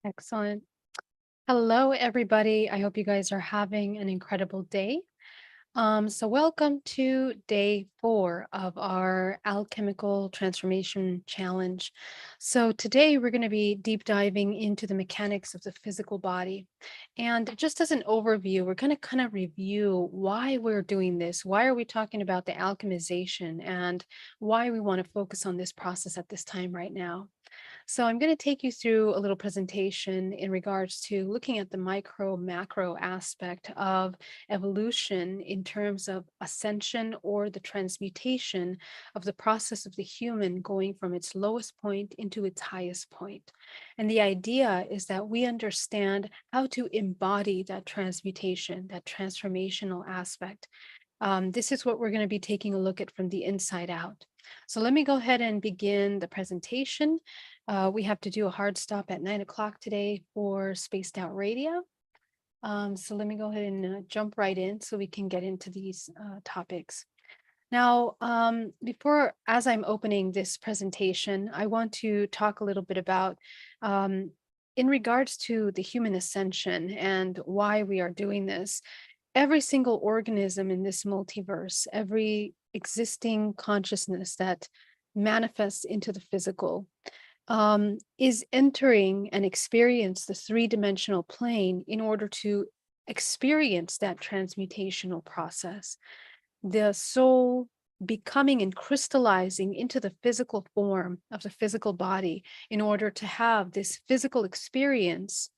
Excellent. Hello, everybody. I hope you guys are having an incredible day. So welcome to day 4 of our Alchemical Transformation Challenge. So today we're going to be deep diving into the mechanics of the physical body. And just as an overview, we're going to kind of review why we're doing this. Why are we talking about the alchemization and why we want to focus on this process at this time right now? So I'm going to take you through a little presentation in regards to looking at the micro macro aspect of evolution in terms of ascension or the transmutation of the process of the human going from its lowest point into its highest point. And the idea is that we understand how to embody that transmutation, that transformational aspect. This is what we're going to be taking a look at from the inside out. So let me go ahead and begin the presentation. We have to do a hard stop at 9 o'clock today for Spaced Out Radio. So let me go ahead and jump right in so we can get into these topics. Now, as I'm opening this presentation, I want to talk a little bit about in regards to the human ascension and why we are doing this. Every single organism in this multiverse, every existing consciousness that manifests into the physical, is entering and experience the three-dimensional plane in order to experience that transmutational process. The soul becoming and crystallizing into the physical form of the physical body in order to have this physical experience,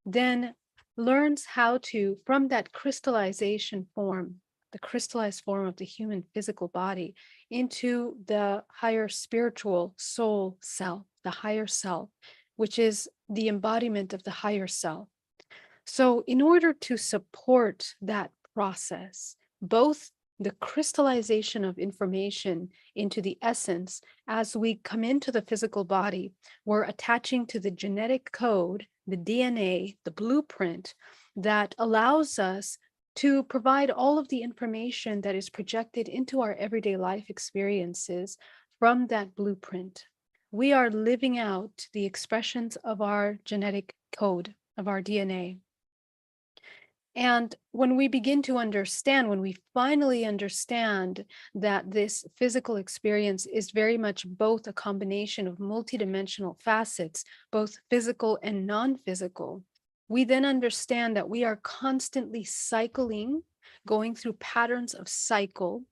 then learns how to, from that crystallization form, the crystallized form of the human physical body, into the higher spiritual soul self, the higher self, which is the embodiment of the higher self. So, in order to support that process, both the crystallization of information into the essence as we come into the physical body, we're attaching to the genetic code, the DNA, the blueprint that allows us to provide all of the information that is projected into our everyday life experiences from that blueprint. We are living out the expressions of our genetic code, of our DNA. And when we begin to understand, when we finally understand that this physical experience is very much both a combination of multidimensional facets, both physical and non-physical, we then understand that we are constantly cycling, going through patterns of cycles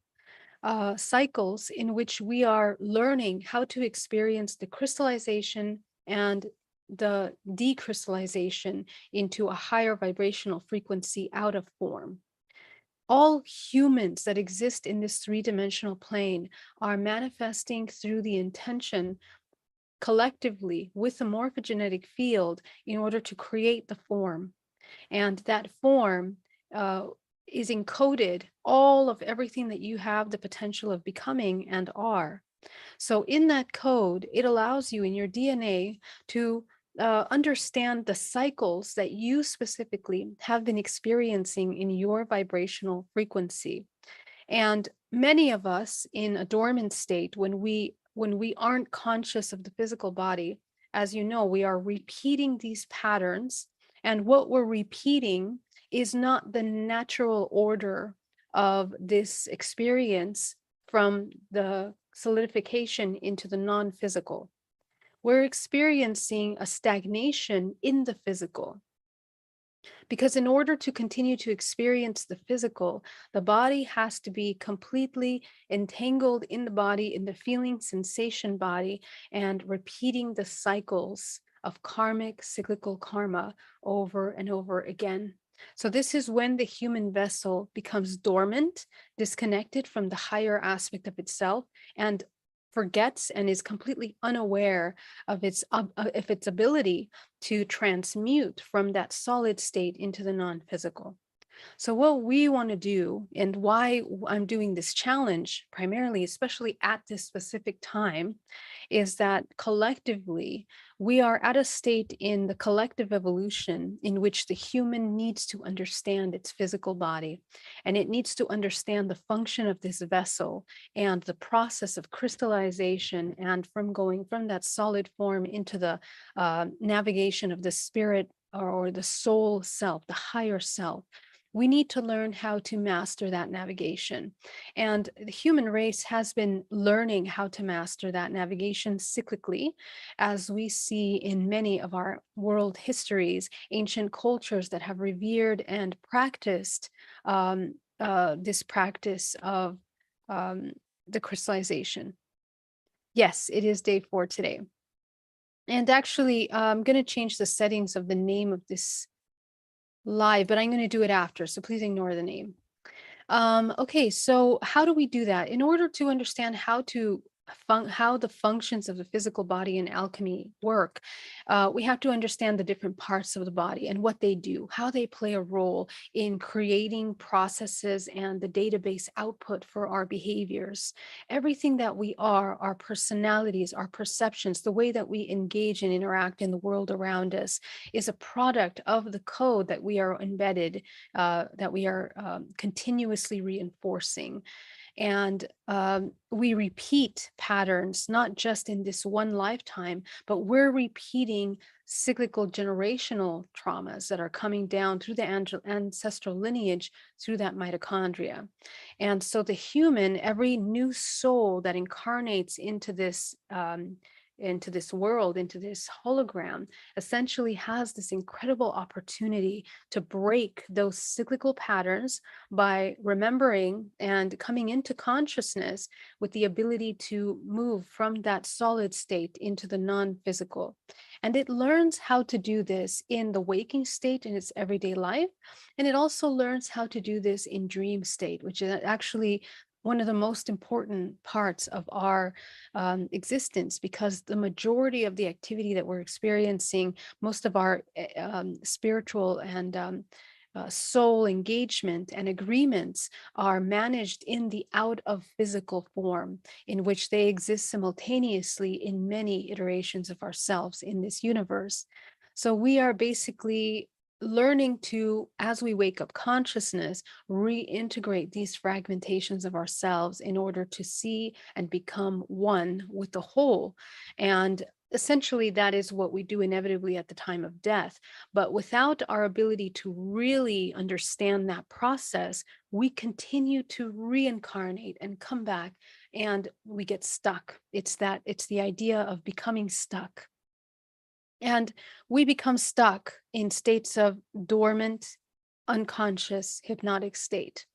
in which we are learning how to experience the crystallization and the decrystallization into a higher vibrational frequency out of form. All humans that exist in this three-dimensional plane are manifesting through the intention collectively with the morphogenetic field in order to create the form. And that form is encoded all of everything that you have the potential of becoming and are. So in that code, it allows you in your DNA to understand the cycles that you specifically have been experiencing in your vibrational frequency. And many of us in a dormant state, when we aren't conscious of the physical body, as you know, we are repeating these patterns, and what we're repeating is not the natural order of this experience from the solidification into the non-physical. We're experiencing a stagnation in the physical. Because in order to continue to experience the physical, the body has to be completely entangled in the body, in the feeling sensation body, and repeating the cycles of karmic cyclical karma over and over again. So this is when the human vessel becomes dormant, disconnected from the higher aspect of itself, and forgets and is completely unaware of its ability to transmute from that solid state into the non-physical. So, what we want to do, and why I'm doing this challenge primarily, especially at this specific time, is that collectively we are at a state in the collective evolution in which the human needs to understand its physical body, and it needs to understand the function of this vessel and the process of crystallization, and from going from that solid form into the navigation of the spirit, or the soul self, the higher self. We need to learn how to master that navigation. And the human race has been learning how to master that navigation cyclically, as we see in many of our world histories, ancient cultures that have revered and practiced this practice of um, the crystallization. Yes, it is day 4 today. And actually, I'm going to change the settings of the name of this live, but I'm going to do it after. So please ignore the name. Okay, so how do we do that? In order to understand how the functions of the physical body in alchemy work, we have to understand the different parts of the body and what they do, how they play a role in creating processes and the database output for our behaviors. Everything that we are, our personalities, our perceptions, the way that we engage and interact in the world around us, is a product of the code that we are embedded, that we are continuously reinforcing. And we repeat patterns, not just in this one lifetime, but we're repeating cyclical generational traumas that are coming down through the ancestral lineage through that mitochondria. And so the human, every new soul that incarnates into this world, into this hologram, essentially has this incredible opportunity to break those cyclical patterns by remembering and coming into consciousness with the ability to move from that solid state into the non-physical. And it learns how to do this in the waking state in its everyday life. And it also learns how to do this in dream state, which is actually one of the most important parts of our existence, because the majority of the activity that we're experiencing, most of our spiritual and soul engagement and agreements, are managed in the out of physical form, in which they exist simultaneously in many iterations of ourselves in this universe. So we are basically learning to, as we wake up consciousness, reintegrate these fragmentations of ourselves in order to see and become one with the whole. And essentially, that is what we do inevitably at the time of death. But without our ability to really understand that process, we continue to reincarnate and come back, and we get stuck. It's the idea of becoming stuck. And we become stuck in states of dormant, unconscious, hypnotic state.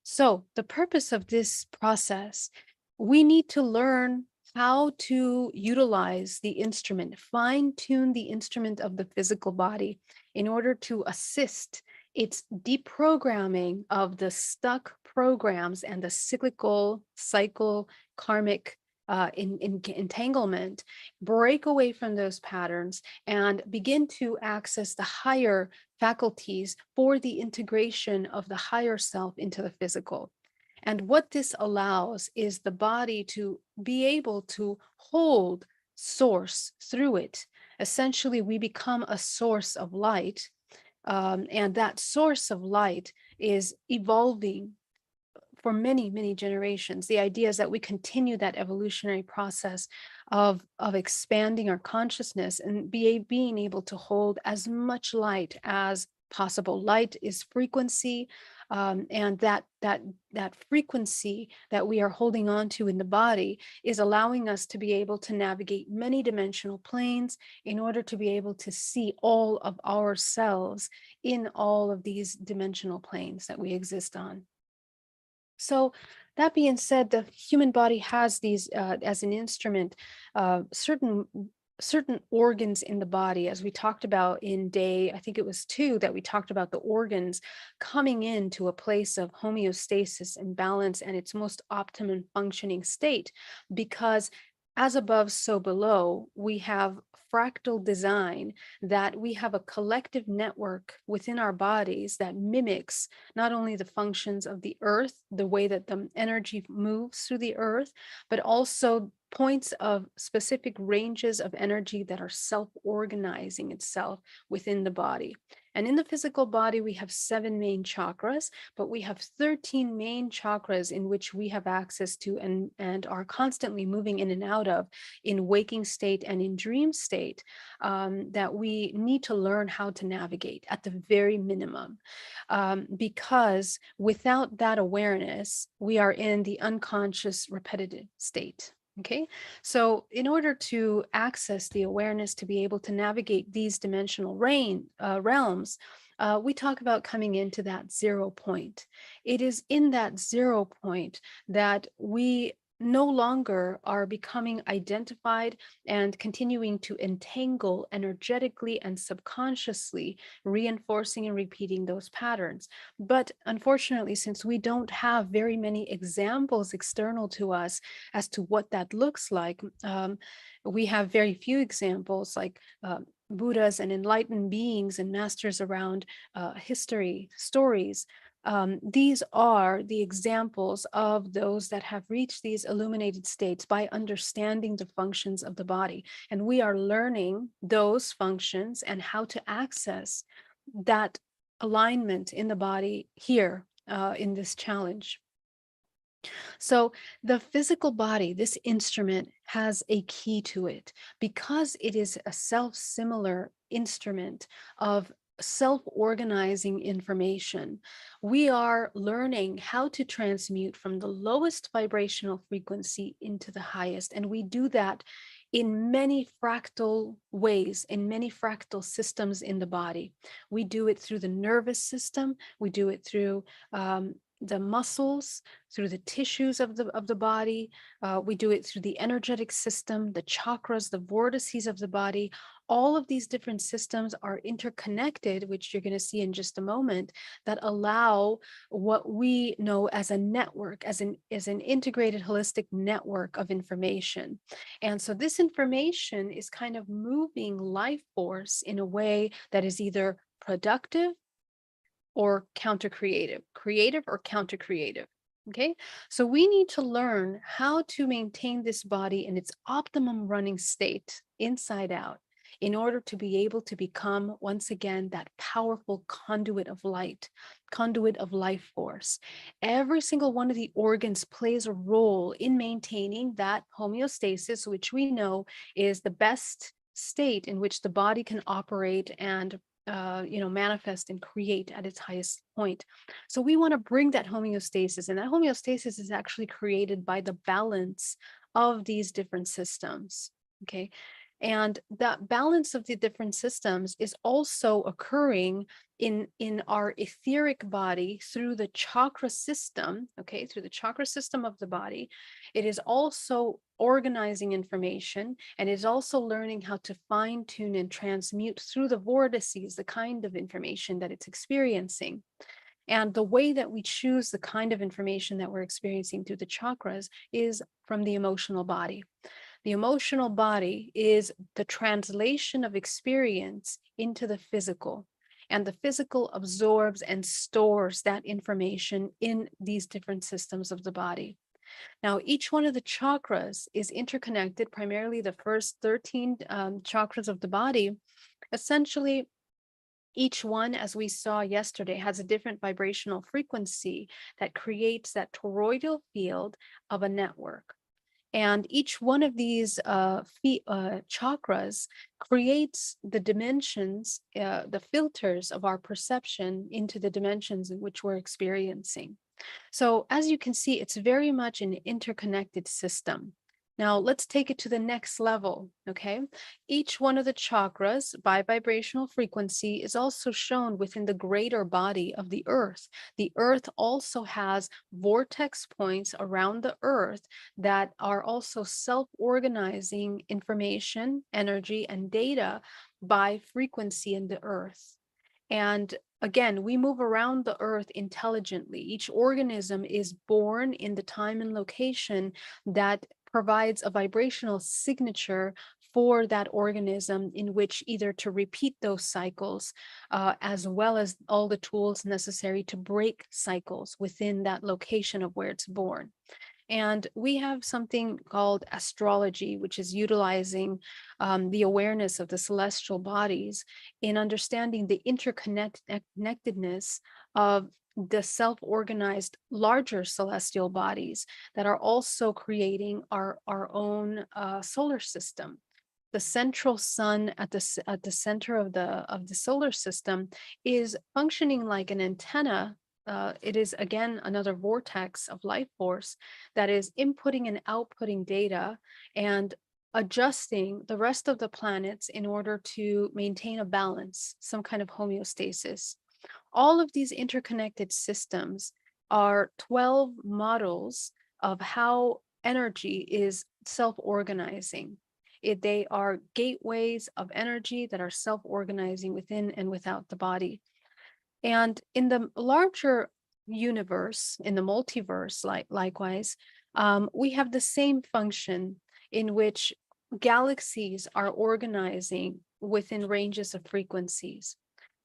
So, the purpose of this process, we need to learn how to utilize the instrument, fine tune the instrument of the physical body in order to assist its deprogramming of the stuck programs and the cyclical cycle karmic entanglement, break away from those patterns and begin to access the higher faculties for the integration of the higher self into the physical. And what this allows is the body to be able to hold source through it. Essentially, we become a source of light, and that source of light is evolving for many, many generations. The idea is that we continue that evolutionary process of expanding our consciousness and being able to hold as much light as possible. Light is frequency, and that frequency that we are holding on to in the body is allowing us to be able to navigate many dimensional planes in order to be able to see all of ourselves in all of these dimensional planes that we exist on. So that being said, the human body has these as an instrument, certain organs in the body, as we talked about in day, I think it was 2, that we talked about the organs coming into a place of homeostasis and balance and its most optimum functioning state. Because as above, so below, we have fractal design, that we have a collective network within our bodies that mimics not only the functions of the earth, the way that the energy moves through the earth, but also points of specific ranges of energy that are self-organizing itself within the body. And in the physical body, we have 7 main chakras, but we have 13 main chakras in which we have access to and are constantly moving in and out of in waking state and in dream state, that we need to learn how to navigate at the very minimum. Because without that awareness, we are in the unconscious repetitive state. Okay, so in order to access the awareness to be able to navigate these dimensional realms, we talk about coming into that 0 point. It is in that 0 point that we no longer are becoming identified and continuing to entangle energetically and subconsciously, reinforcing and repeating those patterns. But unfortunately, since we don't have very many examples external to us as to what that looks like, we have very few examples like Buddhas and enlightened beings and masters around history, stories. These are the examples of those that have reached these illuminated states by understanding the functions of the body. And we are learning those functions and how to access that alignment in the body here in this challenge. So the physical body, this instrument, has a key to it because it is a self-similar instrument of self-organizing information. We are learning how to transmute from the lowest vibrational frequency into the highest, and we do that in many fractal ways, in many fractal systems in the body. We do it through the nervous system, we do it through the muscles, through the tissues of the body. We do it through the energetic system, the chakras, the vortices of the body. All of these different systems are interconnected, which you're going to see in just a moment, that allow what we know as a network, as an integrated holistic network of information. And so this information is kind of moving life force in a way that is either productive or counter creative or counter creative. Okay, so we need to learn how to maintain this body in its optimum running state inside out in order to be able to become once again that powerful conduit of light, conduit of life force. Every single one of the organs plays a role in maintaining that homeostasis, which we know is the best state in which the body can operate and manifest and create at its highest point. So we want to bring that homeostasis, and that homeostasis is actually created by the balance of these different systems. Okay. And that balance of the different systems is also occurring in our etheric body through the chakra system, okay, through the chakra system of the body. It is also organizing information, and is also learning how to fine tune and transmute through the vortices the kind of information that it's experiencing. And the way that we choose the kind of information that we're experiencing through the chakras is from the emotional body. The emotional body is the translation of experience into the physical, and the physical absorbs and stores that information in these different systems of the body. Now, each one of the chakras is interconnected, primarily the first 13 chakras of the body. Essentially, each one, as we saw yesterday, has a different vibrational frequency that creates that toroidal field of a network. And each one of these chakras creates the dimensions, the filters of our perception into the dimensions in which we're experiencing. So as you can see, it's very much an interconnected system. Now let's take it to the next level, okay? Each one of the chakras by vibrational frequency is also shown within the greater body of the earth. The earth also has vortex points around the earth that are also self-organizing information, energy, and data by frequency in the earth. And again, we move around the earth intelligently. Each organism is born in the time and location that provides a vibrational signature for that organism in which either to repeat those cycles, as well as all the tools necessary to break cycles within that location of where it's born. And we have something called astrology, which is utilizing the awareness of the celestial bodies in understanding the interconnectedness of the self-organized larger celestial bodies that are also creating our own solar system. The central sun at the center of the solar system is functioning like an antenna. It is again another vortex of life force that is inputting and outputting data and adjusting the rest of the planets in order to maintain a balance, some kind of homeostasis. All of these interconnected systems are 12 models of how energy is self-organizing. They are gateways of energy that are self-organizing within and without the body. And in the larger universe, in the multiverse, likewise, we have the same function in which galaxies are organizing within ranges of frequencies.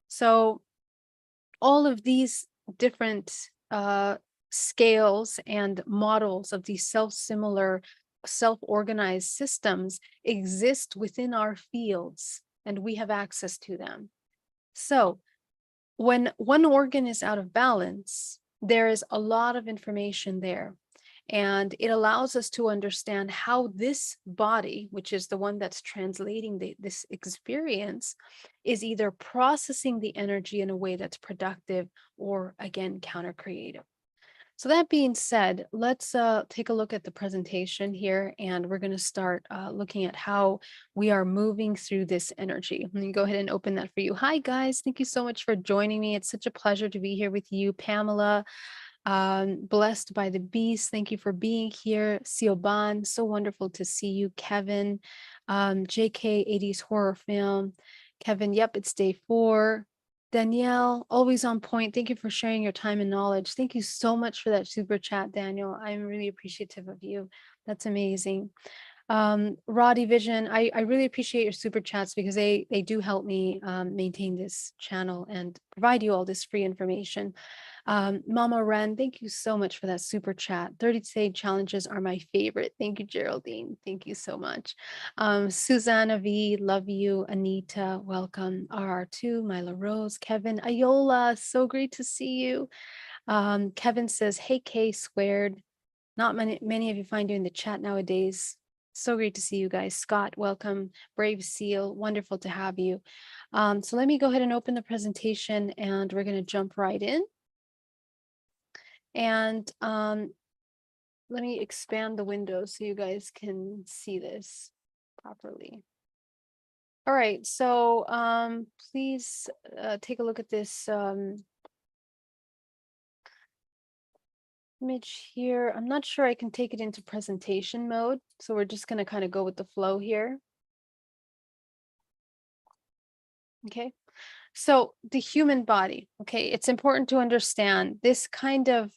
So all of these different scales and models of these self-similar, self-organized systems exist within our fields, and we have access to them. So when one organ is out of balance, there is a lot of information there. And it allows us to understand how this body, which is the one that's translating this experience, is either processing the energy in a way that's productive or, again, counter-creative. So that being said, let's take a look at the presentation here, and we're going to start looking at how we are moving through this energy. Let me go ahead and open that for you. Hi, guys. Thank you so much for joining me. It's such a pleasure to be here with you, Pamela. Blessed by the Beast. Thank you for being here. Sioban, so wonderful to see you. Kevin, JK 80s horror film. Kevin, yep, it's day 4. Danielle, always on point. Thank you for sharing your time and knowledge. Thank you so much for that super chat, Daniel. I'm really appreciative of you. That's amazing. Roddy Vision, I really appreciate your super chats because they do help me maintain this channel and provide you all this free information. Mama Ren, thank you so much for that super chat. 30-day challenges are my favorite. Thank you, Geraldine. Thank you so much. Susanna V, love you. Anita, welcome. RR2, Mila Rose, Kevin, Ayola, so great to see you. Kevin says, hey, K squared. Not many of you find you in the chat nowadays. So great to see you guys. Scott, welcome. Brave Seal, wonderful to have you. So let me go ahead and open the presentation and we're going to jump right in. And let me expand the window so you guys can see this properly. All right, so please take a look at this image here. I'm not sure I can take it into presentation mode, so we're just going to kind of go with the flow here. Okay. So the human body, okay, it's important to understand this kind of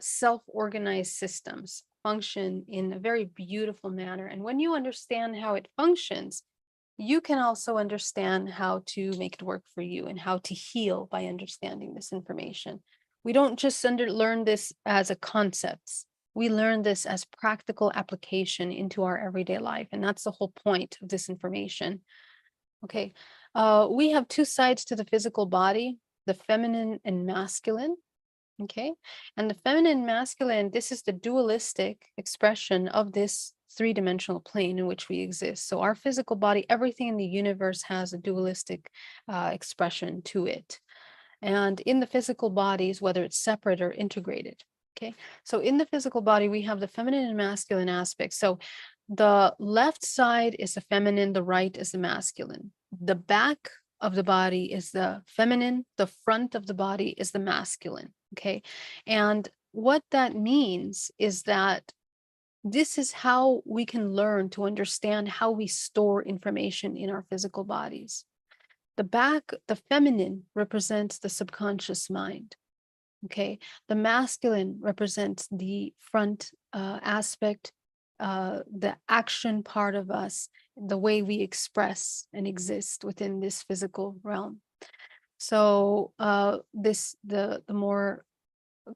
self-organized systems function in a very beautiful manner. And when you understand how it functions, you can also understand how to make it work for you and how to heal by understanding this information. We don't just learn this as a concept. We learn this as practical application into our everyday life. And that's the whole point of this information. Okay. We have two sides to the physical body, the feminine and masculine. Okay. And the feminine and masculine, this is the dualistic expression of this three-dimensional plane in which we exist. So our physical body, everything in the universe has a dualistic expression to it. And in the physical bodies, whether it's separate or integrated. Okay. So in the physical body, we have the feminine and masculine aspects. So the left side is the feminine, the right is the masculine. The back of the body is the feminine, the front of the body is the masculine, okay? And what that means is that this is how we can learn to understand how we store information in our physical bodies. The back, the feminine, represents the subconscious mind, okay? The masculine represents the front aspect, the action part of us, the way we express and exist within this physical realm. So this the more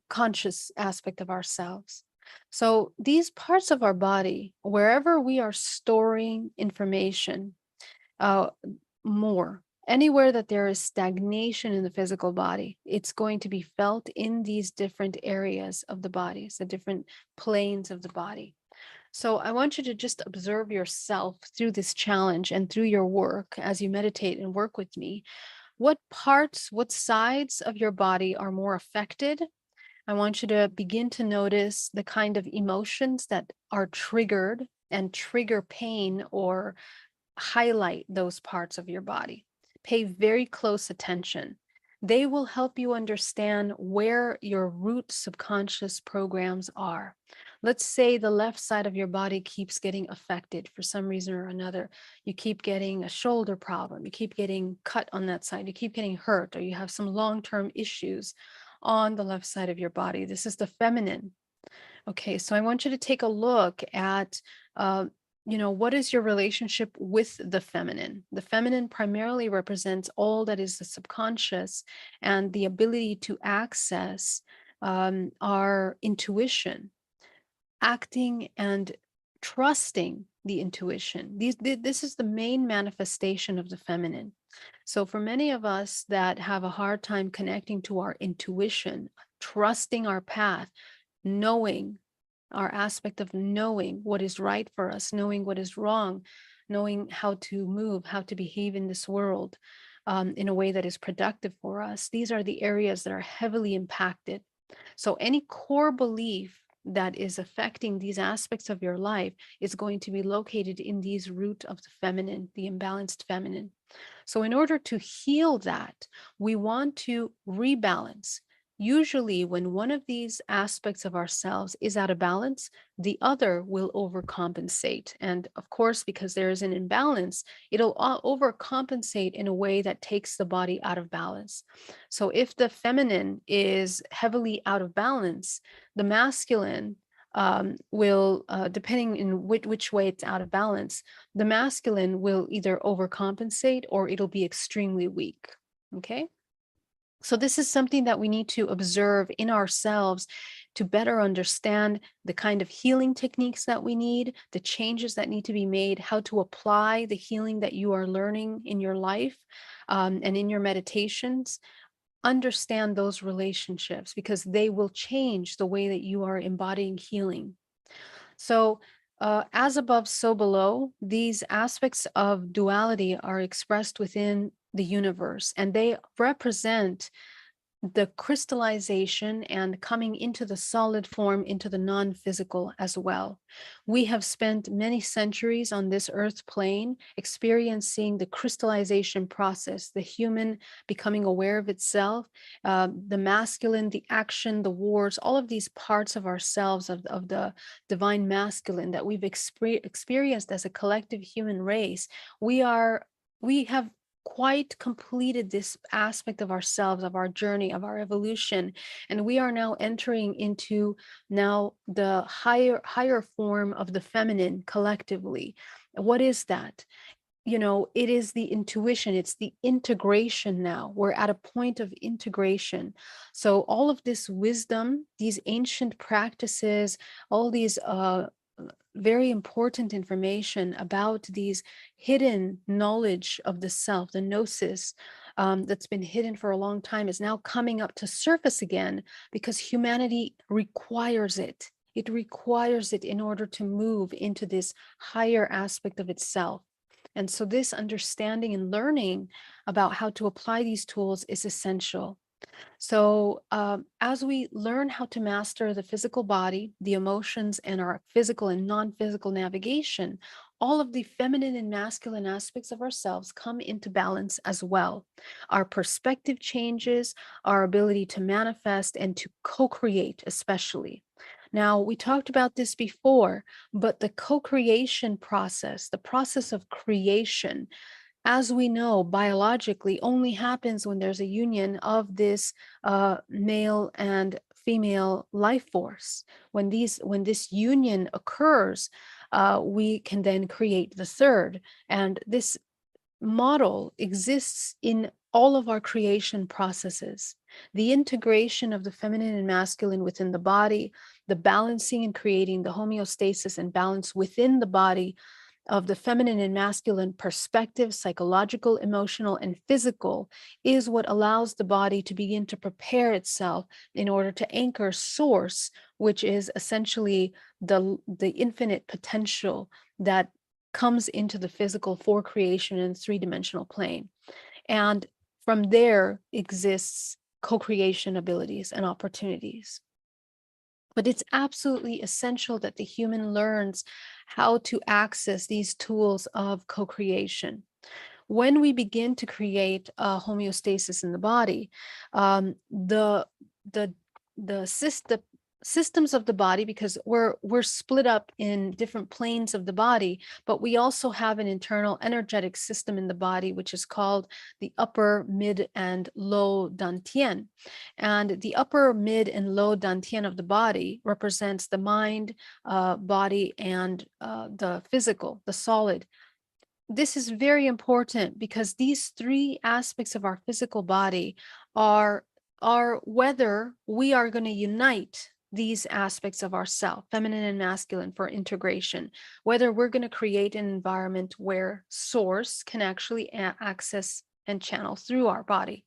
conscious aspect of ourselves. So these parts of our body, wherever we are storing information, uh, more. Anywhere that there is stagnation in the physical body, it's going to be felt in these different areas of the bodies, the different planes of the body. So I want you to just observe yourself through this challenge and through your work as you meditate and work with me. What parts, what sides of your body are more affected? I want you to begin to notice the kind of emotions that are triggered and trigger pain or highlight those parts of your body. Pay very close attention. They will help you understand where your root subconscious programs are. Let's say the left side of your body keeps getting affected for some reason or another. You keep getting a shoulder problem, you keep getting cut on that side, you keep getting hurt, or you have some long term issues on the left side of your body. This is the feminine. Okay, so I want you to take a look at, what is your relationship with the feminine? The feminine primarily represents all that is the subconscious and the ability to access our intuition, acting and trusting the intuition. This is the main manifestation of the feminine. So, for many of us that have a hard time connecting to our intuition, trusting our path, knowing our aspect of knowing what is right for us, knowing what is wrong, knowing how to move, how to behave in this world in a way that is productive for us. These are the areas that are heavily impacted. So, any core belief that is affecting these aspects of your life is going to be located in these root of the feminine, the imbalanced feminine. So, in order to heal that, we want to rebalance. Usually, when one of these aspects of ourselves is out of balance, the other will overcompensate. And of course, because there is an imbalance, it'll overcompensate in a way that takes the body out of balance. So, if the feminine is heavily out of balance, the masculine will, depending in which way it's out of balance, the masculine will either overcompensate or it'll be extremely weak. Okay. So, this is something that we need to observe in ourselves to better understand the kind of healing techniques that we need, the changes that need to be made, how to apply the healing that you are learning in your life and in your meditations. Understand those relationships because they will change the way that you are embodying healing. So, as above, so below, these aspects of duality are expressed within the universe, and they represent the crystallization and coming into the solid form, into the non physical as well. We have spent many centuries on this earth plane experiencing the crystallization process, the human becoming aware of itself, the masculine, the action, the wars, all of these parts of ourselves, of the divine masculine that we've experienced as a collective human race. We have quite completed this aspect of ourselves, of our journey, of our evolution, and we are now entering into now the higher form of the feminine collectively. What is that? It is the intuition, it's the integration. Now we're at a point of integration. So all of this wisdom, these ancient practices, all these very important information about these hidden knowledge of the self, the gnosis, that's been hidden for a long time, is now coming up to surface again because humanity requires it. It requires it in order to move into this higher aspect of itself. And so, this understanding and learning about how to apply these tools is essential. So, as we learn how to master the physical body, the emotions, and our physical and non physical navigation, all of the feminine and masculine aspects of ourselves come into balance as well. Our perspective changes, our ability to manifest and to co create, especially. Now, we talked about this before, but the co creation process, the process of creation, as we know, biologically only happens when there's a union of this male and female life force. When this union occurs, we can then create the third. And this model exists in all of our creation processes. The integration of the feminine and masculine within the body, the balancing and creating the homeostasis and balance within the body of the feminine and masculine perspective, psychological, emotional, and physical, is what allows the body to begin to prepare itself in order to anchor source, which is essentially the infinite potential that comes into the physical for creation in a three-dimensional plane. And from there exists co-creation abilities and opportunities. But it's absolutely essential that the human learns how to access these tools of co-creation. When we begin to create a homeostasis in the body, the the systems of the body, because we're split up in different planes of the body, but we also have an internal energetic system in the body, which is called the upper, mid, and low dantian. And the upper, mid, and low dantian of the body represents the mind, body, and the physical, the solid. This is very important because these three aspects of our physical body are whether we are going to unite these aspects of ourself, feminine and masculine, for integration, whether we're going to create an environment where source can actually access and channel through our body.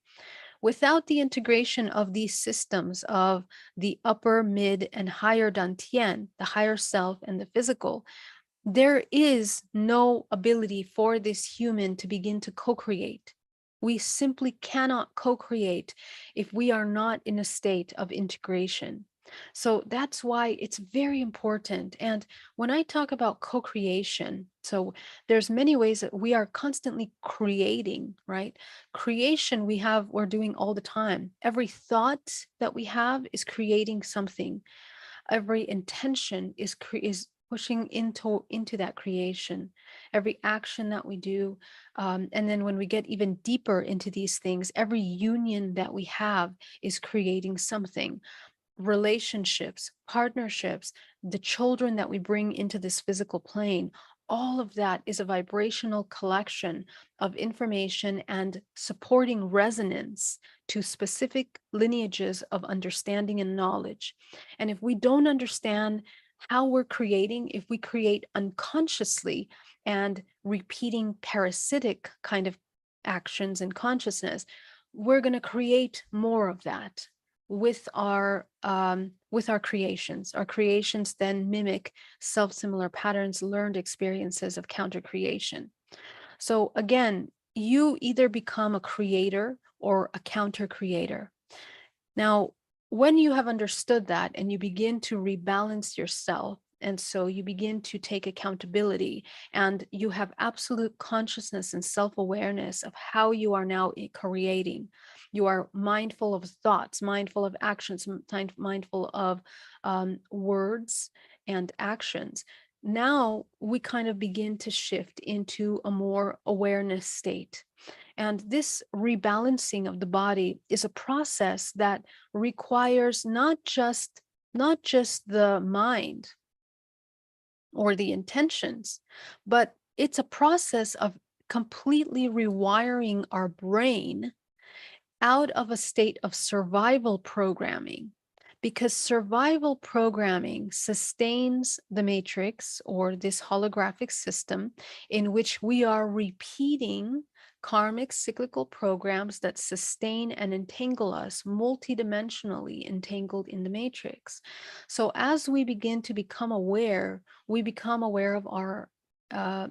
Without the integration of these systems of the upper, mid, and higher dantian, the higher self and the physical, there is no ability for this human to begin to co-create. We simply cannot co-create if we are not in a state of integration. So that's why it's very important. And when I talk about co-creation, so there's many ways that we are constantly creating, right? Creation we're doing all the time. Every thought that we have is creating something. Every intention is pushing into that creation. Every action that we do, and then when we get even deeper into these things, every union that we have is creating something. Relationships, partnerships, the children that we bring into this physical plane, all of that is a vibrational collection of information and supporting resonance to specific lineages of understanding and knowledge. And if we don't understand how we're creating, if we create unconsciously and repeating parasitic kind of actions and consciousness, we're going to create more of that with our creations. Our creations then mimic self-similar patterns, learned experiences of counter creation. So again, you either become a creator or a counter creator. Now, when you have understood that and you begin to rebalance yourself, and so you begin to take accountability and you have absolute consciousness and self-awareness of how you are now creating. You are mindful of thoughts, mindful of actions, mindful of words and actions. Now we kind of begin to shift into a more awareness state. And this rebalancing of the body is a process that requires not just the mind or the intentions, but it's a process of completely rewiring our brain out of a state of survival programming, because survival programming sustains the matrix or this holographic system in which we are repeating karmic cyclical programs that sustain and entangle us multidimensionally entangled in the matrix. So as we begin to become aware, we become aware of our uh,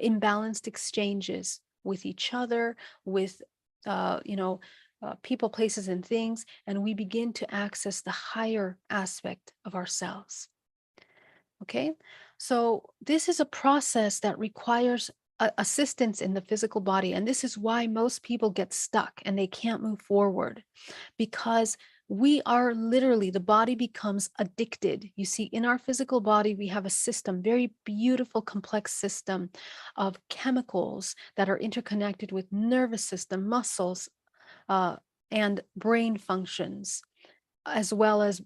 imbalanced exchanges with each other, with people, places, and things, and we begin to access the higher aspect of ourselves. Okay, so this is a process that requires assistance in the physical body, and this is why most people get stuck and they can't move forward, because we are literally, the body becomes addicted. You see, in our physical body, we have a system, very beautiful, complex system of chemicals that are interconnected with nervous system, muscles, uh, and brain functions. as well as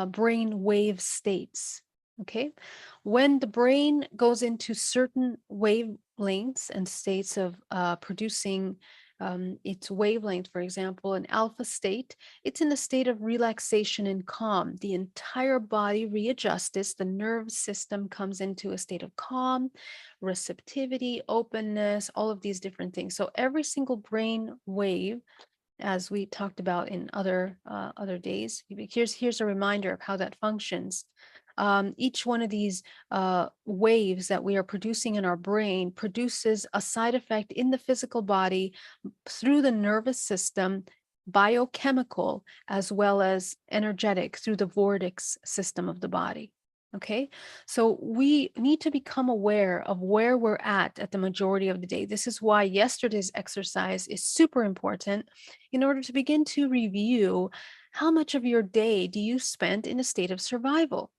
brain wave states. Okay. When the brain goes into certain wavelengths and states of producing its wavelength, for example, an alpha state, it's in a state of relaxation and calm. The entire body readjusts, the nerve system comes into a state of calm, receptivity, openness, all of these different things. So every single brain wave, as we talked about in other days. Here's a reminder of how that functions. Each one of these waves that we are producing in our brain produces a side effect in the physical body through the nervous system, biochemical as well as energetic through the vortex system of the body. Okay, so we need to become aware of where we're at the majority of the day. This is why yesterday's exercise is super important in order to begin to review how much of your day do you spend in a state of survival?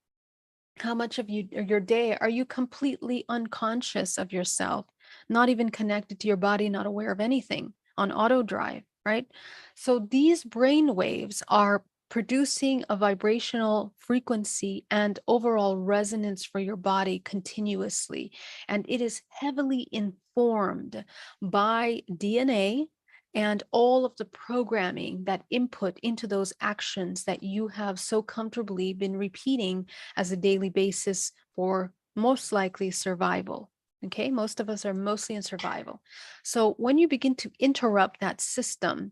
How much of your day are you completely unconscious of yourself, not even connected to your body, not aware of anything, on auto drive, right? So these brain waves are producing a vibrational frequency and overall resonance for your body continuously. And it is heavily informed by DNA and all of the programming that input into those actions that you have so comfortably been repeating as a daily basis for most likely survival. Okay, most of us are mostly in survival. So when you begin to interrupt that system,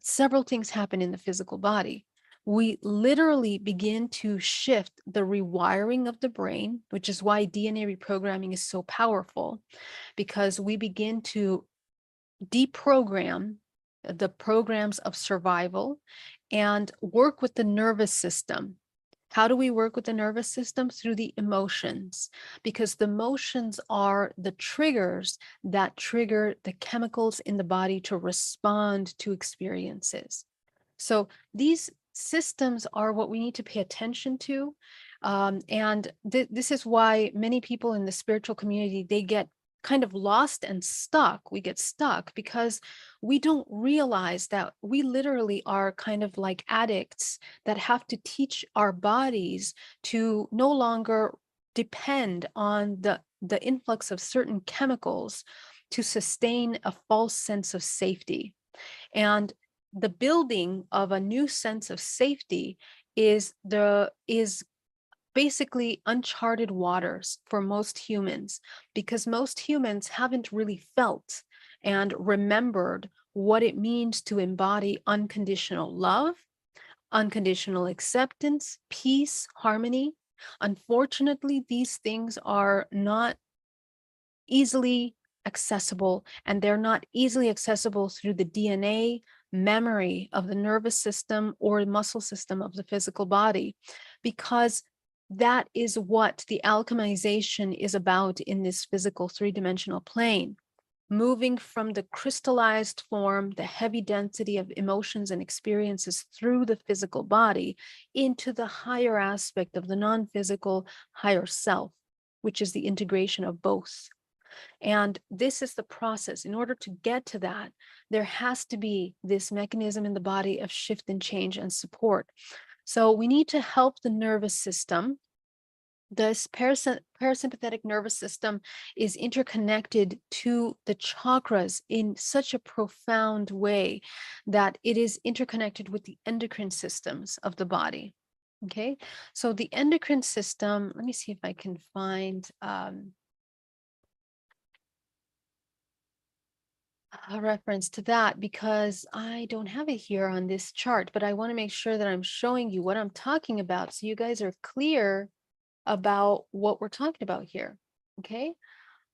several things happen in the physical body. We literally begin to shift the rewiring of the brain, which is why DNA reprogramming is so powerful, because we begin to deprogram the programs of survival and work with the nervous system. How do we work with the nervous system? Through the emotions, because the emotions are the triggers that trigger the chemicals in the body to respond to experiences. So these systems are what we need to pay attention to. And this is why many people in the spiritual community, they get kind of lost and stuck. We get stuck because we don't realize that we literally are kind of like addicts that have to teach our bodies to no longer depend on the influx of certain chemicals to sustain a false sense of safety. And the building of a new sense of safety is basically uncharted waters for most humans, because most humans haven't really felt and remembered what it means to embody unconditional love, unconditional acceptance, peace, harmony. Unfortunately, these things are not easily accessible, and they're not easily accessible through the DNA memory of the nervous system or muscle system of the physical body, because that is what the alchemization is about in this physical three-dimensional plane. Moving from the crystallized form, the heavy density of emotions and experiences through the physical body into the higher aspect of the non-physical higher self, which is the integration of both. And this is the process. In order to get to that, there has to be this mechanism in the body of shift and change and support. So we need to help the nervous system. This parasympathetic nervous system is interconnected to the chakras in such a profound way that it is interconnected with the endocrine systems of the body. Okay, so the endocrine system, let me see if I can find a reference to that, because I don't have it here on this chart, but I want to make sure that I'm showing you what I'm talking about so you guys are clear about what we're talking about here. Okay,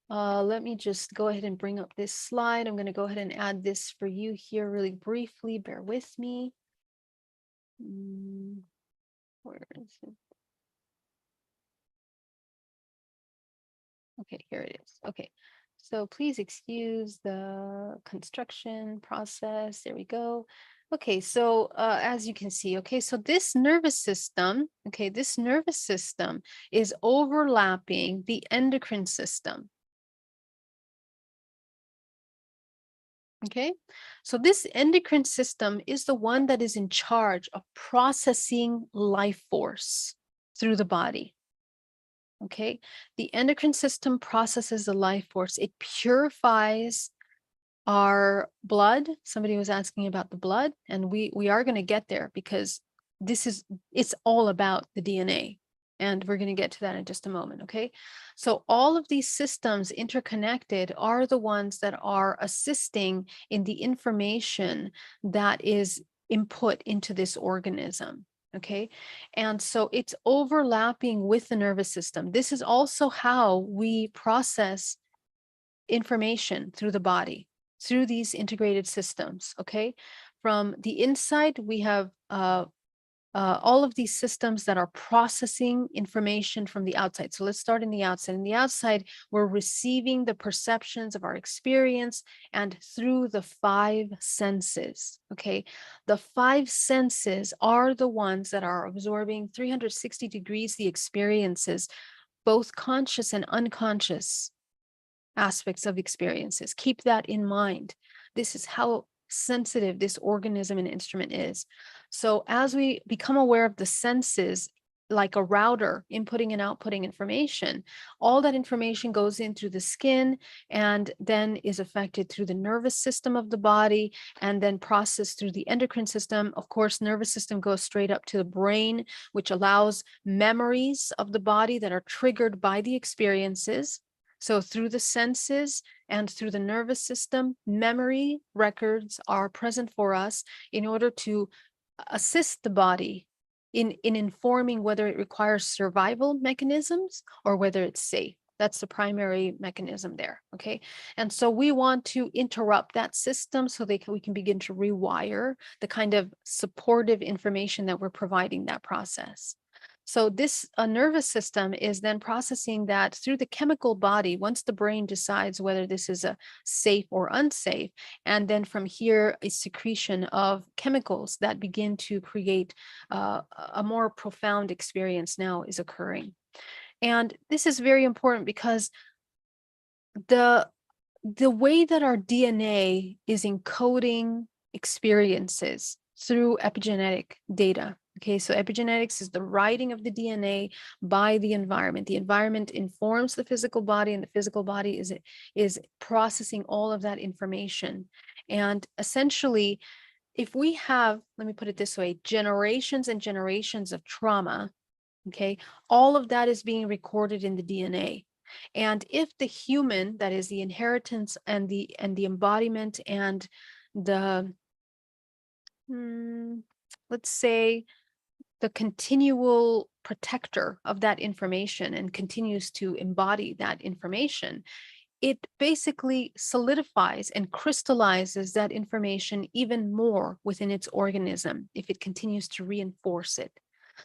let me just go ahead and bring up this slide. I'm going to go ahead and add this for you here really briefly. Bear with me. Where is it? Okay, here it is. Okay, so please excuse the construction process. There we go. Okay, so as you can see, okay, so this nervous system, okay, this nervous system is overlapping the endocrine system. Okay, so this endocrine system is the one that is in charge of processing life force through the body. Okay, the endocrine system processes the life force, it purifies our blood. Somebody was asking about the blood, and we are going to get there because it's all about the DNA. And we're going to get to that in just a moment. Okay. So all of these systems interconnected are the ones that are assisting in the information that is input into this organism. Okay. And so it's overlapping with the nervous system. This is also how we process information through the body, through these integrated systems. Okay. From the inside, we have all of these systems that are processing information from the outside. So let's start in the outside. In the outside, we're receiving the perceptions of our experience and through the five senses. Okay. The five senses are the ones that are absorbing 360 degrees the experiences, both conscious and unconscious aspects of experiences. Keep that in mind. This is how sensitive this organism and instrument is. So as we become aware of the senses, like a router inputting and outputting information, all that information goes in through the skin and then is affected through the nervous system of the body and then processed through the endocrine system. Of course, nervous system goes straight up to the brain, which allows memories of the body that are triggered by the experiences. So through the senses and through the nervous system, memory records are present for us in order to assist the body in informing whether it requires survival mechanisms or whether it's safe. That's the primary mechanism there. Okay. And so we want to interrupt that system so we can begin to rewire the kind of supportive information that we're providing that process. So this nervous system is then processing that through the chemical body once the brain decides whether this is a safe or unsafe. And then from here, a secretion of chemicals that begin to create a more profound experience now is occurring. And this is very important because the the way that our DNA is encoding experiences through epigenetic data. Okay, so epigenetics is the writing of the DNA by the environment. The environment informs the physical body, and the physical body is processing all of that information. And essentially, if we have, let me put it this way, generations and generations of trauma, okay, all of that is being recorded in the DNA. And if the human, that is the inheritance and the embodiment and the let's say the continual protector of that information and continues to embody that information, it basically solidifies and crystallizes that information even more within its organism if it continues to reinforce it.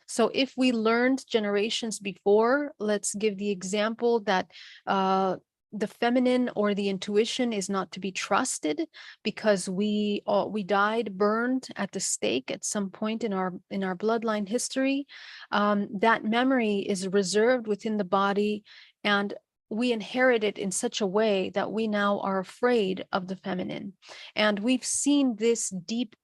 So if we learned generations before, let's give the example that the feminine or the intuition is not to be trusted because we died burned at the stake at some point in our bloodline history. That memory is reserved within the body, and we inherit it in such a way that we now are afraid of the feminine. And we've seen this deep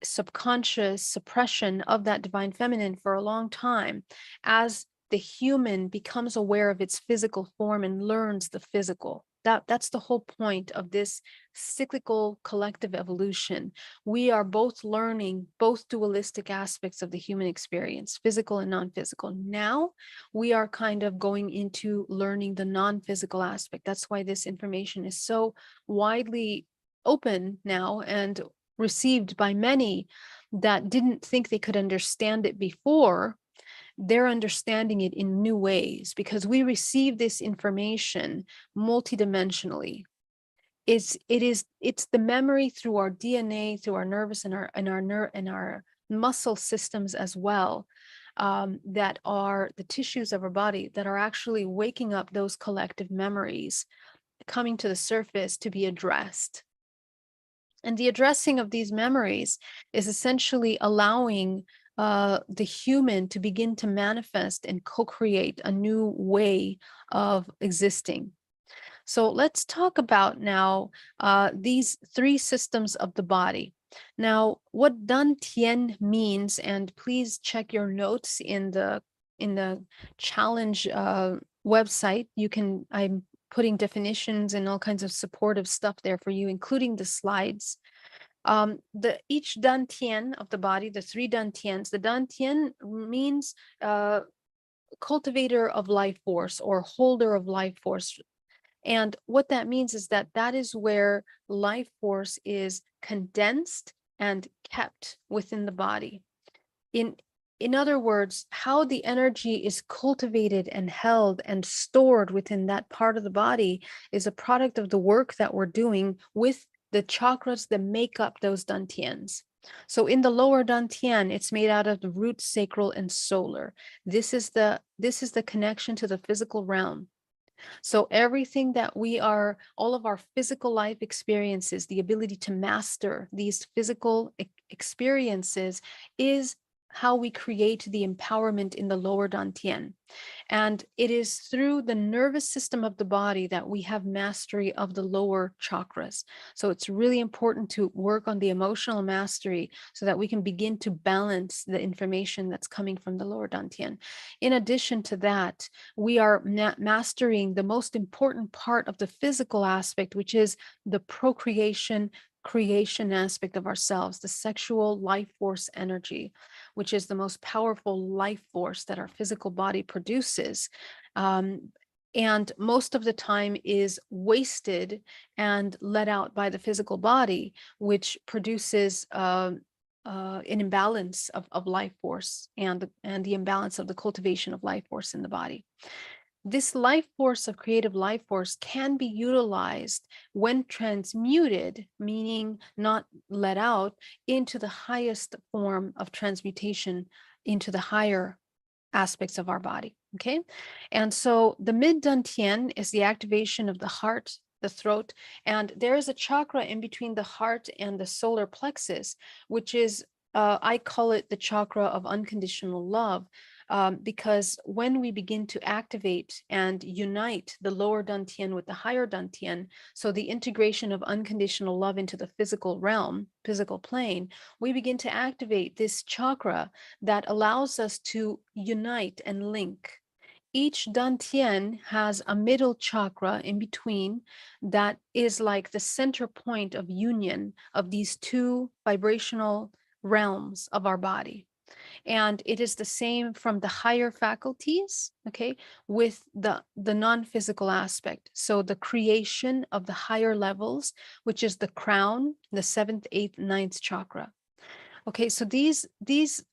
subconscious suppression of that divine feminine for a long time as the human becomes aware of its physical form and learns the physical. That's the whole point of this cyclical collective evolution. We are both learning both dualistic aspects of the human experience, physical and non-physical. Now we are kind of going into learning the non-physical aspect. That's why this information is so widely open now and received by many that didn't think they could understand it before. They're understanding it in new ways because we receive this information multidimensionally. It's the memory through our DNA, through our nervous and our muscle systems as well, that are the tissues of our body that are actually waking up those collective memories coming to the surface to be addressed. And the addressing of these memories is essentially allowing the human to begin to manifest and co-create a new way of existing. So let's talk about now these three systems of the body. Now, what Dantian means, and please check your notes in the challenge website. I'm putting definitions and all kinds of supportive stuff there for you, including the slides. The each Dantian of the body, the three Dantians, the Dantian means cultivator of life force or holder of life force. And what that means is that that is where life force is condensed and kept within the body. In in other words, how the energy is cultivated and held and stored within that part of the body is a product of the work that we're doing with the chakras that make up those dantians. So in the lower dantian, it's made out of the root, sacral, and solar. This is the connection to the physical realm. So everything that all of our physical life experiences, the ability to master these physical experiences is how we create the empowerment in the lower dantian. And it is through the nervous system of the body that we have mastery of the lower chakras. So it's really important to work on the emotional mastery so that we can begin to balance the information that's coming from the lower dantian. In addition to that, we are mastering the most important part of the physical aspect, which is the procreation creation aspect of ourselves, the sexual life force energy, which is the most powerful life force that our physical body produces. And most of the time is wasted and let out by the physical body, which produces an imbalance of life force and the imbalance of the cultivation of life force in the body. This life force of creative life force can be utilized when transmuted, meaning not let out, into the highest form of transmutation into the higher aspects of our body. Okay. And so the mid dantian is the activation of the heart, the throat, and there is a chakra in between the heart and the solar plexus, which is, I call it the chakra of unconditional love. Because when we begin to activate and unite the lower dantian with the higher dantian, so the integration of unconditional love into the physical realm, physical plane, we begin to activate this chakra that allows us to unite and link. Each dantian has a middle chakra in between that is like the center point of union of these two vibrational realms of our body. And it is the same from the higher faculties, okay, with the non-physical aspect. So the creation of the higher levels, which is the crown, the seventh, eighth, ninth chakra. Okay, so these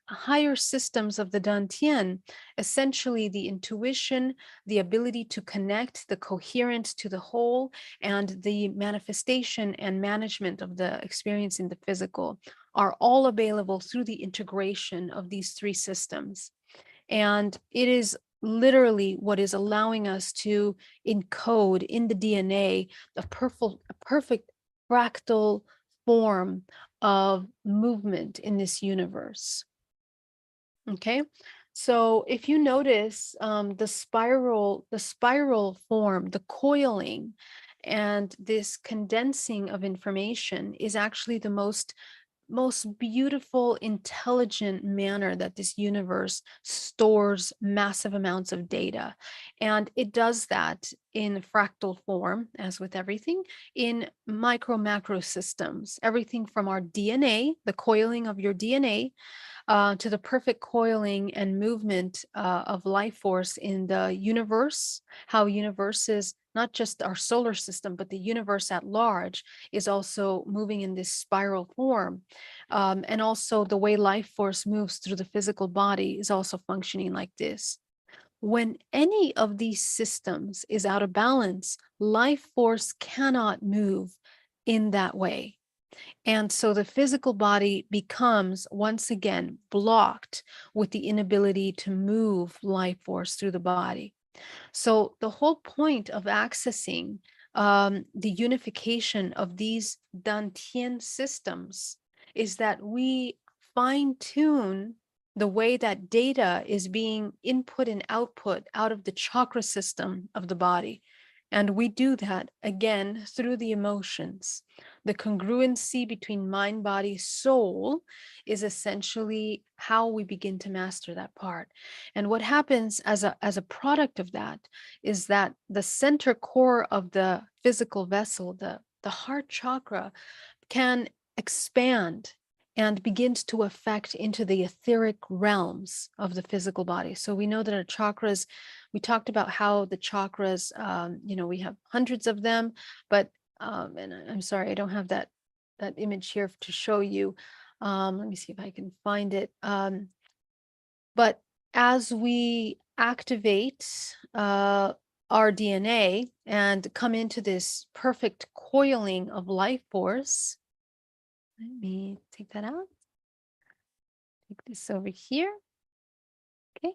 higher systems of the dantian, essentially the intuition, the ability to connect the coherent to the whole, and the manifestation and management of the experience in the physical are all available through the integration of these three systems. And it is literally what is allowing us to encode in the DNA a perfect fractal form of movement in this universe. Okay. So if you notice the spiral form, the coiling, and this condensing of information is actually the most beautiful, intelligent manner that this universe stores massive amounts of data. And it does that in fractal form, as with everything, in micro macro systems, everything from our DNA, the coiling of your DNA, to the perfect coiling and movement of life force in the universe, how universe is not just our solar system, but the universe at large is also moving in this spiral form. And also the way life force moves through the physical body is also functioning like this. When any of these systems is out of balance, life force cannot move in that way. And so the physical body becomes once again blocked with the inability to move life force through the body. So the whole point of accessing the unification of these Dantian systems is that we fine tune the way that data is being input and output out of the chakra system of the body. And we do that again through the emotions. The congruency between mind, body, soul is essentially how we begin to master that part. And what happens as a product of that is that the center core of the physical vessel, the heart chakra, can expand and begins to affect into the etheric realms of the physical body. So we know that our chakras, we talked about how the chakras, we have hundreds of them, but and I'm sorry, I don't have that image here to show you. Let me see if I can find it. But as we activate our DNA and come into this perfect coiling of life force, let me take that out. Take this over here. Okay.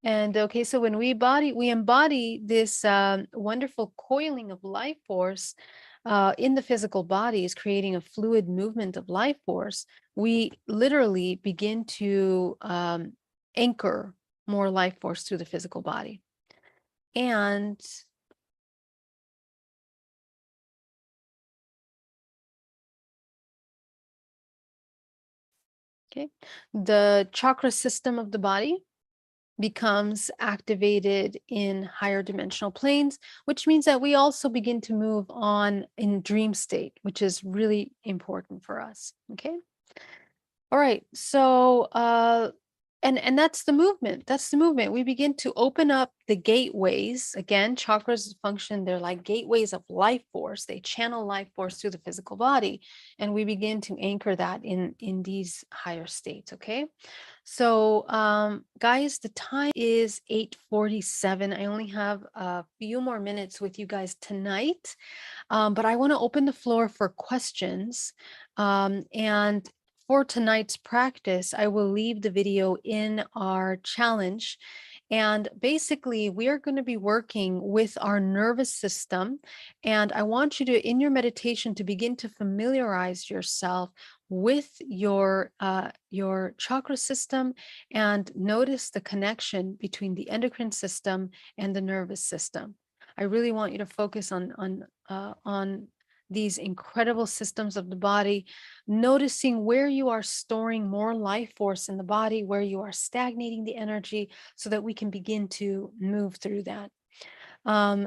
And okay, so when we embody this wonderful coiling of life force in the physical body, is creating a fluid movement of life force. We literally begin to anchor more life force through the physical body. And okay, the chakra system of the body becomes activated in higher dimensional planes, which means that we also begin to move on in dream state, which is really important for us. Okay. All right. So and that's the movement. That's the movement. We begin to open up the gateways. Again, chakras function, they're like gateways of life force. They channel life force through the physical body, and we begin to anchor that in these higher states. Okay. So guys, the time is 8:47. I only have a few more minutes with you guys tonight. But I want to open the floor for questions. And for tonight's practice, I will leave the video in our challenge. And basically, we are going to be working with our nervous system. And I want you to, in your meditation, to begin to familiarize yourself with your chakra system and notice the connection between the endocrine system and the nervous system. I really want you to focus on these incredible systems of the body, noticing where you are storing more life force in the body, where you are stagnating the energy, so that we can begin to move through that.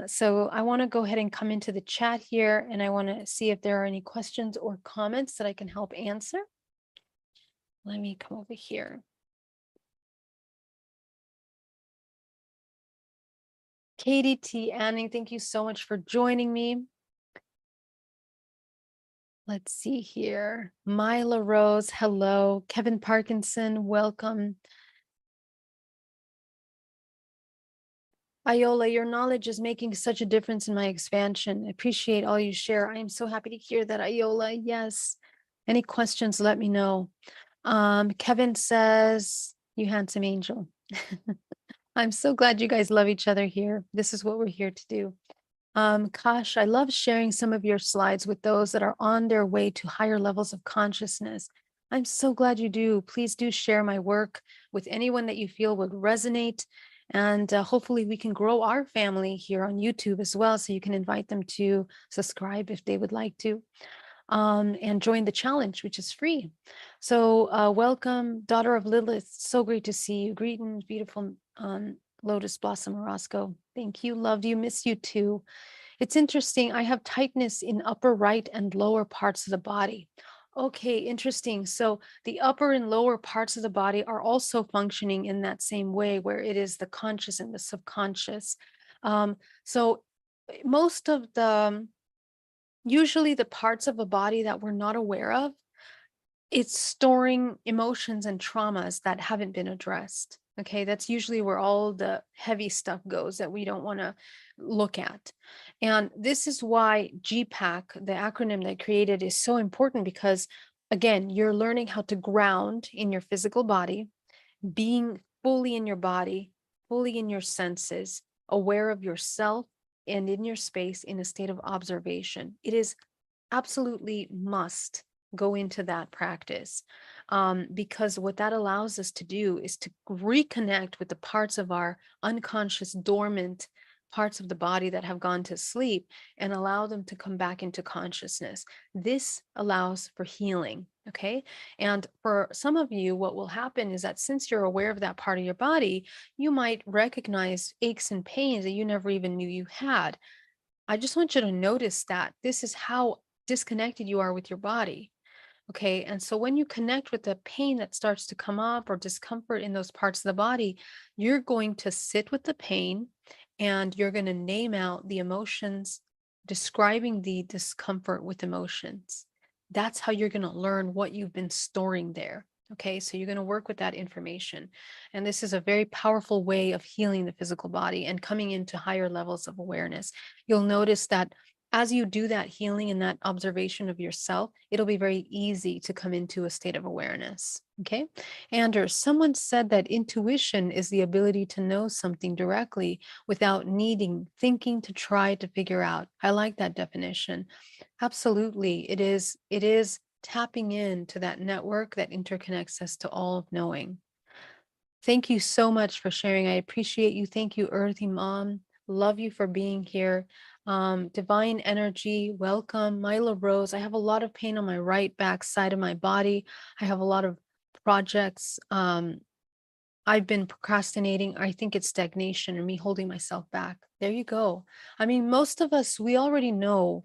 So I want to go ahead and come into the chat here, and I want to see if there are any questions or comments that I can help answer. Let me come over here. Katie T. Anning, thank you so much for joining me. Let's see here. Myla Rose, hello. Kevin Parkinson, welcome. Iola, your knowledge is making such a difference in my expansion. I appreciate all you share. I am so happy to hear that, Iola. Yes. Any questions, let me know. Kevin says, you handsome angel. I'm so glad you guys love each other here. This is what we're here to do. Kash, I love sharing some of your slides with those that are on their way to higher levels of consciousness. I'm so glad you do. Please do share my work with anyone that you feel would resonate. And hopefully we can grow our family here on YouTube as well. So you can invite them to subscribe if they would like to, and join the challenge, which is free. So welcome, daughter of Lilith. So great to see you. Greetings, beautiful Lotus Blossom Orozco. Thank you. Love you. Miss you too. It's interesting. I have tightness in upper right and lower parts of the body. Okay, interesting. So the upper and lower parts of the body are also functioning in that same way, where it is the conscious and the subconscious. So most of the, usually the parts of the body that we're not aware of, it's storing emotions and traumas that haven't been addressed. Okay, that's usually where all the heavy stuff goes that we don't want to look at. And this is why GPAC, the acronym they created, is so important, because again, you're learning how to ground in your physical body, being fully in your body, fully in your senses, aware of yourself and in your space in a state of observation. It is absolutely must go into that practice, because what that allows us to do is to reconnect with the parts of our unconscious dormant parts of the body that have gone to sleep and allow them to come back into consciousness. This allows for healing. Okay. And for some of you, what will happen is that since you're aware of that part of your body, you might recognize aches and pains that you never even knew you had. I just want you to notice that this is how disconnected you are with your body. Okay. And so when you connect with the pain that starts to come up or discomfort in those parts of the body, you're going to sit with the pain and you're going to name out the emotions, describing the discomfort with emotions. That's how you're going to learn what you've been storing there. Okay. So you're going to work with that information. And this is a very powerful way of healing the physical body and coming into higher levels of awareness. You'll notice that as you do that healing and that observation of yourself, it'll be very easy to come into a state of awareness. Okay. Anders, someone said that intuition is the ability to know something directly without needing thinking to try to figure out. I like that definition. Absolutely. It is tapping into that network that interconnects us to all of knowing. Thank you so much for sharing. I appreciate you. Thank you, Earthy Mom. Love you for being here. Divine Energy, welcome. Myla Rose, I have a lot of pain on my right back side of my body. I have a lot of projects. I've been procrastinating. I think it's stagnation or me holding myself back. There you go. I mean, most of us, we already know,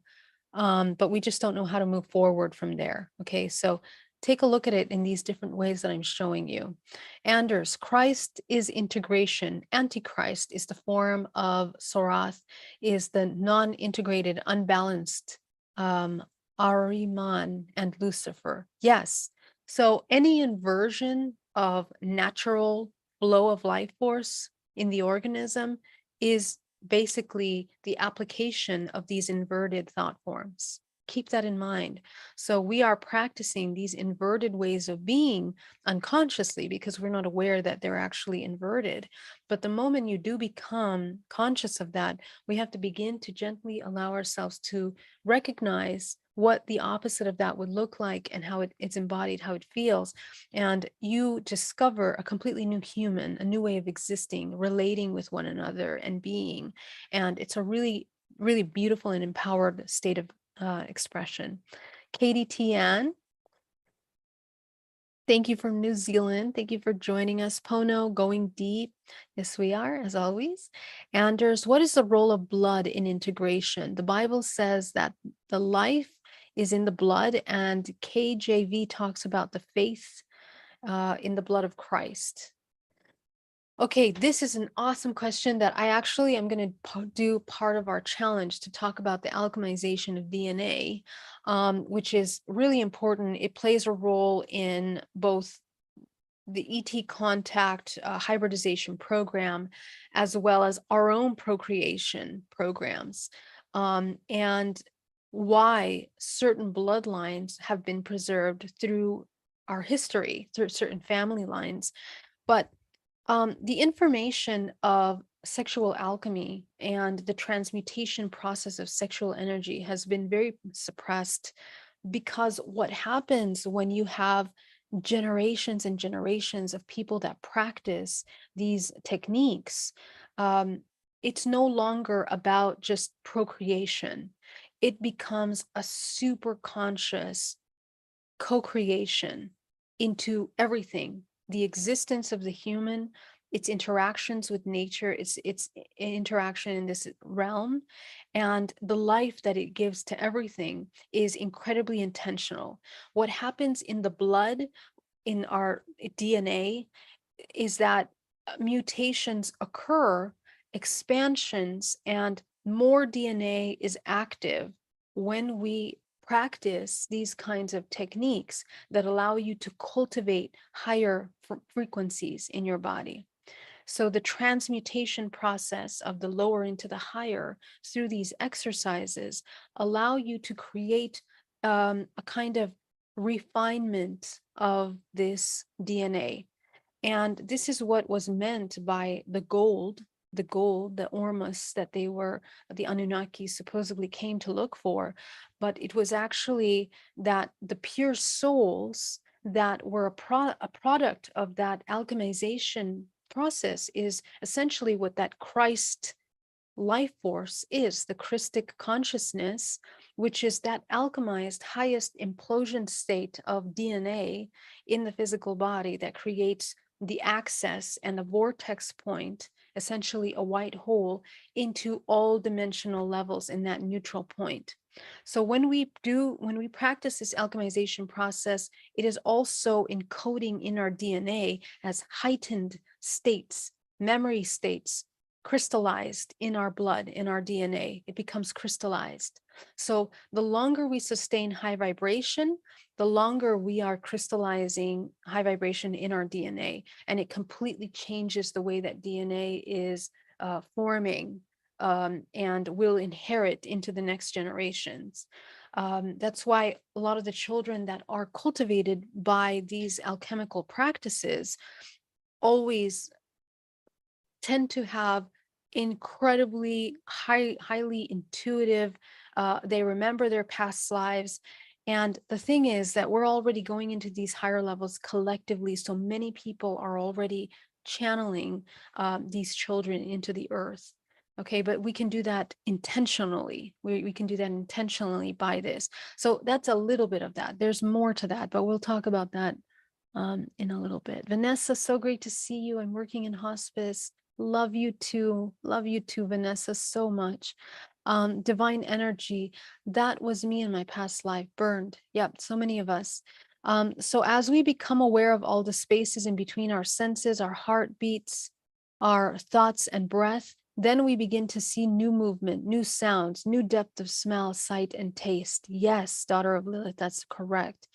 but we just don't know how to move forward from there. Okay, so take a look at it in these different ways that I'm showing you. Anders, Christ is integration. Antichrist is the form of Sorath, is the non-integrated, unbalanced Ahriman and Lucifer. Yes. So any inversion of natural flow of life force in the organism is basically the application of these inverted thought forms. Keep that in mind. So we are practicing these inverted ways of being unconsciously because we're not aware that they're actually inverted. But the moment you do become conscious of that, we have to begin to gently allow ourselves to recognize what the opposite of that would look like and how it's embodied, how it feels. And you discover a completely new human, a new way of existing, relating with one another and being. And it's a really, really beautiful and empowered state of expression. Katie Tian, thank you from New Zealand. Thank you for joining us. Pono, going deep. Yes, we are, as always. Anders, what is the role of blood in integration? The Bible says that the life is in the blood, and KJV talks about the faith in the blood of Christ. Okay, this is an awesome question that I actually am going to do part of our challenge to talk about the alchemization of DNA, which is really important. It plays a role in both the ET contact hybridization program, as well as our own procreation programs, and why certain bloodlines have been preserved through our history, through certain family lines. But the information of sexual alchemy and the transmutation process of sexual energy has been very suppressed because what happens when you have generations and generations of people that practice these techniques, it's no longer about just procreation. It becomes a super conscious co-creation into everything, the existence of the human, its interactions with nature, its interaction in this realm, and the life that it gives to everything is incredibly intentional. What happens in the blood, in our DNA, is that mutations occur, expansions, and more DNA is active when we practice these kinds of techniques that allow you to cultivate higher frequencies in your body. So the transmutation process of the lower into the higher through these exercises allow you to create a kind of refinement of this DNA. And this is what was meant by the ormus that the Anunnaki supposedly came to look for. But it was actually that the pure souls that were a product of that alchemization process is essentially what that Christ life force is the Christic consciousness, which is that alchemized highest implosion state of DNA in the physical body that creates the access and the vortex point, essentially a white hole, into all dimensional levels in that neutral point. So when we practice this alchemization process, it is also encoding in our DNA as heightened states, memory states, crystallized in our blood, in our DNA. It becomes crystallized. So the longer we sustain high vibration, the longer we are crystallizing high vibration in our DNA. And it completely changes the way that DNA is forming and will inherit into the next generations. That's why a lot of the children that are cultivated by these alchemical practices always tend to have incredibly highly intuitive, they remember their past lives. And the thing is that we're already going into these higher levels collectively. So many people are already channeling these children into the earth. Okay, but we can do that intentionally. We can do that intentionally by this. So that's a little bit of that. There's more to that, but we'll talk about that in a little bit. Vanessa, so great to see you. I'm working in hospice. Love you too. Love you too, Vanessa, so much. Divine energy, that was me in my past life, burned. Yep, so many of us. So as we become aware of all the spaces in between our senses, our heartbeats, our thoughts and breath, then we begin to see new movement, new sounds, new depth of smell, sight, and taste. Yes, daughter of Lilith, that's correct.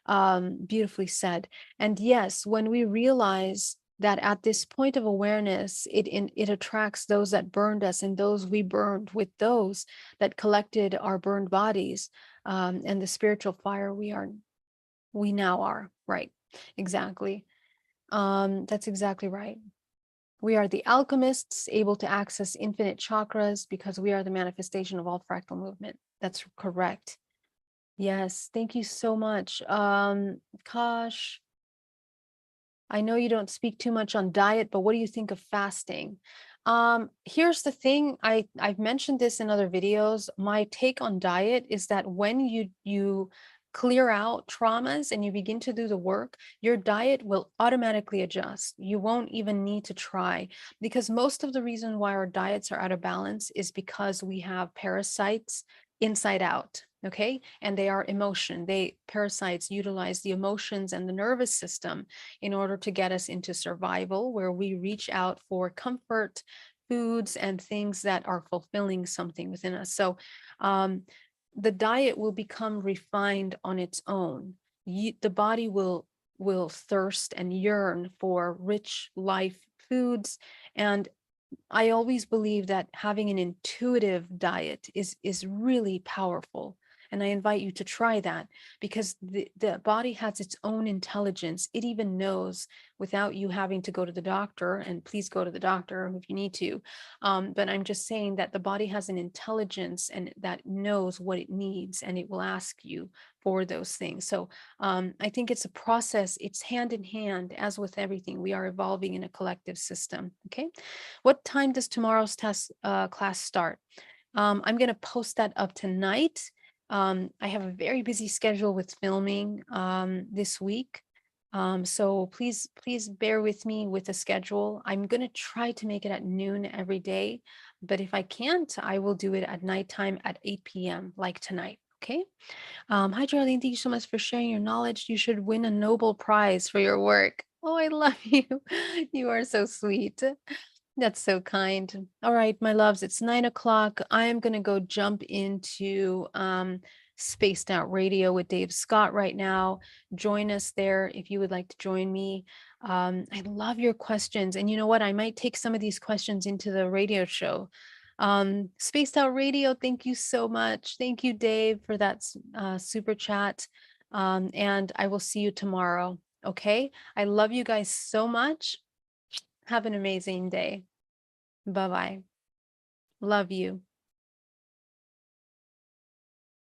Beautifully said. And yes, when we realize that at this point of awareness, it attracts those that burned us and those we burned with those that collected our burned bodies, and the spiritual fire we now are. Right. Exactly. That's exactly right. We are the alchemists able to access infinite chakras because we are the manifestation of all fractal movement. That's correct. Yes, thank you so much. Kosh, I know you don't speak too much on diet, but what do you think of fasting? Here's the thing, I've mentioned this in other videos. My take on diet is that when you clear out traumas and you begin to do the work, your diet will automatically adjust. You won't even need to try, because most of the reason why our diets are out of balance is because we have parasites inside out. Okay, and they are emotion. Parasites utilize the emotions and the nervous system in order to get us into survival, where we reach out for comfort, foods, and things that are fulfilling something within us. So the diet will become refined on its own. The body will thirst and yearn for rich life foods. And I always believe that having an intuitive diet is really powerful. And I invite you to try that, because the body has its own intelligence. It even knows without you having to go to the doctor, and please go to the doctor if you need to. But I'm just saying that the body has an intelligence and that knows what it needs, and it will ask you for those things. So I think it's a process. It's hand in hand, as with everything. We are evolving in a collective system. Okay. What time does tomorrow's class start? I'm going to post that up tonight. I have a very busy schedule with filming this week. So please bear with me with the schedule. I'm going to try to make it at noon every day, but if I can't, I will do it at nighttime at 8 p.m. like tonight. Okay. Hi, Geraldine. Thank you so much for sharing your knowledge. You should win a Nobel Prize for your work. Oh, I love you. You are so sweet. That's so kind. All right, my loves, it's 9 o'clock. I am going to go jump into Spaced Out Radio with Dave Scott right now. Join us there if you would like to join me. I love your questions. And you know what? I might take some of these questions into the radio show. Spaced Out Radio, thank you so much. Thank you, Dave, for that super chat. And I will see you tomorrow. Okay. I love you guys so much. Have an amazing day. Bye bye. Love you.